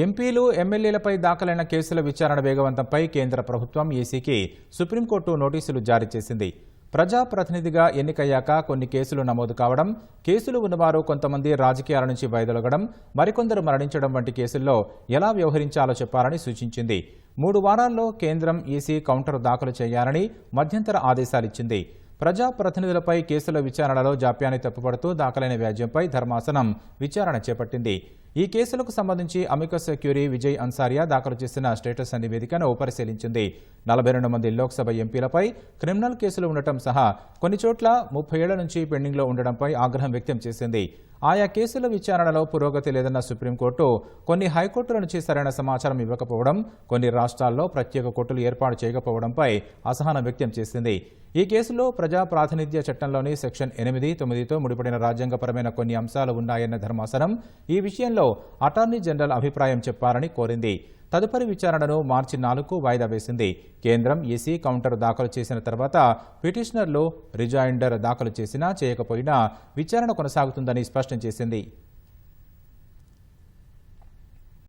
ఎంపీలు ఎమ్మెల్యేలపై దాఖలైన కేసుల విచారణ వేగవంతంపై కేంద్ర ప్రభుత్వం ఈసీకి సుప్రీంకోర్టు నోటీసులు జారీ చేసింది. ప్రజాప్రతినిధిగా ఎన్నికయ్యాక కొన్ని కేసులు నమోదు కావడం, కేసులు ఉన్నవారు కొంతమంది రాజకీయాల నుంచి వైదొలగడం, మరికొందరు మరణించడం వంటి కేసుల్లో ఎలా వ్యవహరించాలో చెప్పాలని సూచించింది. 3 వారాల్లో కేంద్రం ఈసీ కౌంటర్ దాఖలు చేయాలని మధ్యంతర ఆదేశాలిచ్చింది. ప్రజాప్రతినిధులపై కేసుల విచారణలో జాప్యాన్ని తప్పుపడుతూ దాఖలైన వ్యాజ్యంపై ధర్మాసనం విచారణ చేపట్టింది. ఈ కేసులకు సంబంధించి అమికస్ క్యూరీ విజయ్ అన్సారియా దాఖలు చేసిన స్టేటస్ నివేదికను పరిశీలించింది. 42 మంది లోక్సభ ఎంపీలపై క్రిమినల్ కేసులు ఉండటం సహా కొన్ని చోట్ల 30 ఏళ్ల నుంచి పెండింగ్లో ఉండడంపై ఆగ్రహం వ్యక్తం చేసింది. ఆయా కేసుల విచారణలో పురోగతి లేదన్న సుప్రీంకోర్టు కొన్ని హైకోర్టుల నుంచి సరైన సమాచారం ఇవ్వకపోవడం, కొన్ని రాష్ట్రాల్లో ప్రత్యేక కోర్టులు ఏర్పాటు చేయకపోవడంపై అసహనం వ్యక్తం చేసింది. ఈ కేసులో ప్రజా ప్రాతినిధ్య చట్టంలోని సెక్షన్ 8, 9తో ముడిపడిన రాజ్యాంగపరమైన కొన్ని అంశాలు ఉన్నాయన్న ధర్మాసనం ఈ విషయంలో అటార్నీ జనరల్ అభిప్రాయం చెప్పాలని కోరింది. తదుపరి విచారణను మార్చి 4కు వాయిదా వేసింది. కేంద్రం ఈసీ కౌంటర్ దాఖలు చేసిన తర్వాత పిటిషనర్లు రిజాయిండర్ దాఖలు చేసినా చేయకపోయినా విచారణ కొనసాగుతుందని స్పష్టం చేసింది.